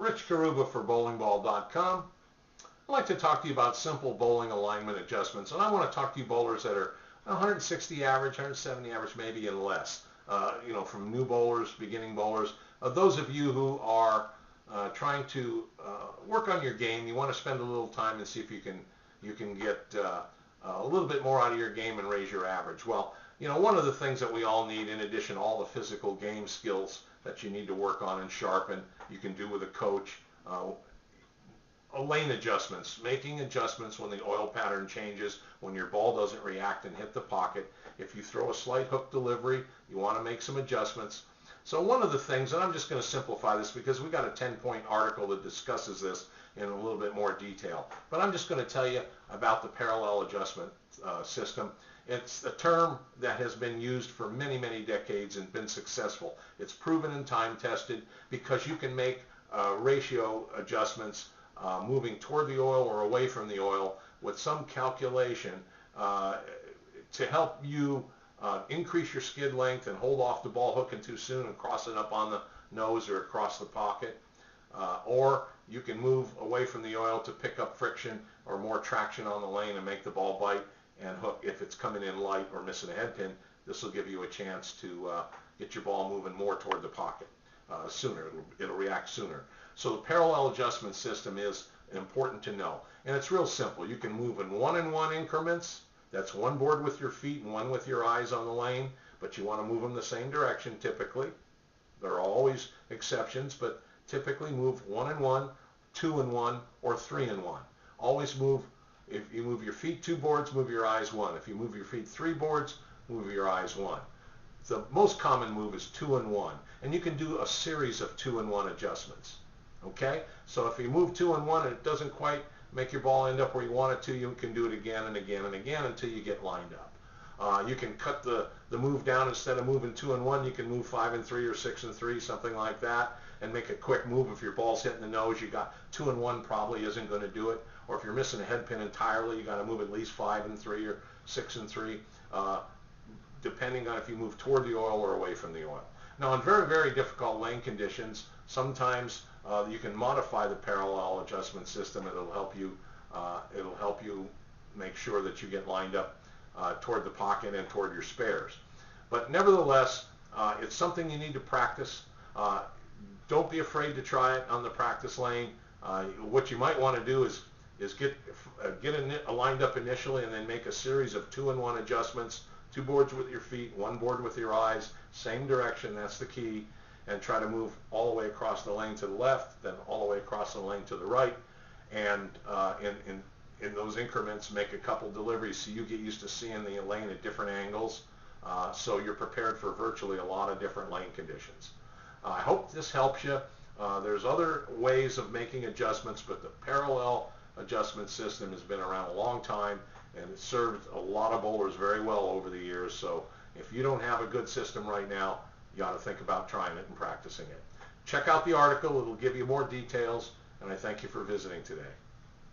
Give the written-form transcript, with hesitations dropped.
Rich Karuba for bowlingball.com. I'd like to talk to you about simple bowling alignment adjustments, and I want to talk to you bowlers that are 160 average, 170 average, maybe and less. From new bowlers, beginning bowlers. Those of you who are trying to work on your game, you want to spend a little time and see if you can get a little bit more out of your game and raise your average. Well, one of the things that we all need, in addition to all the physical game skills that you need to work on and sharpen, you can do with a coach. Lane adjustments, making adjustments when the oil pattern changes, when your ball doesn't react and hit the pocket. If you throw a slight hook delivery, you want to make some adjustments. So one of the things, and I'm just going to simplify this because we've got a 10-point article that discusses this in a little bit more detail, but I'm just going to tell you about the parallel adjustment system. It's a term that has been used for many, many decades and been successful. It's proven and time tested because you can make ratio adjustments moving toward the oil or away from the oil with some calculation to help you increase your skid length and hold off the ball hooking too soon and crossing up on the nose or across the pocket. Or you can move away from the oil to pick up friction or more traction on the lane and make the ball bite and hook if it's coming in light or missing a head pin. This will give you a chance to get your ball moving more toward the pocket sooner. It'll react sooner. So the parallel adjustment system is important to know. And it's real simple. You can move in one increments. That's one board with your feet and one with your eyes on the lane, but you want to move them the same direction typically. There are always exceptions, but typically move 1 and 1, 2 and 1, or 3 and 1. Always move, if you move your feet 2 boards, move your eyes 1. If you move your feet 3 boards, move your eyes 1. The most common move is 2 and 1, and you can do a series of 2 and 1 adjustments. Okay, so if you move 2 and 1 and it doesn't quite make your ball end up where you want it to, you can do it again and again and again until you get lined up. You can cut the move down. Instead of moving 2 and 1, you can move 5 and 3 or 6 and 3, something like that, and make a quick move. If your ball's hitting the nose, you got 2 and 1 probably isn't going to do it. Or if you're missing a head pin entirely, you got to move at least 5 and 3 or 6 and 3, depending on if you move toward the oil or away from the oil. Now, in very, very difficult lane conditions, sometimes you can modify the parallel adjustment system. It'll help you make sure that you get lined up toward the pocket and toward your spares. But nevertheless, it's something you need to practice. Don't be afraid to try it on the practice lane. What you might want to do is get lined up initially and then make a series of 2 and 1 adjustments. 2 boards with your feet, 1 board with your eyes, same direction, that's the key, and try to move all the way across the lane to the left, then all the way across the lane to the right, and in those increments make a couple deliveries so you get used to seeing the lane at different angles, so you're prepared for virtually a lot of different lane conditions. I hope this helps you. There's other ways of making adjustments, but the parallel adjustment system has been around a long time, and it's served a lot of bowlers very well over the years. So if you don't have a good system right now, you ought to think about trying it and practicing it. Check out the article. It'll give you more details, and I thank you for visiting today.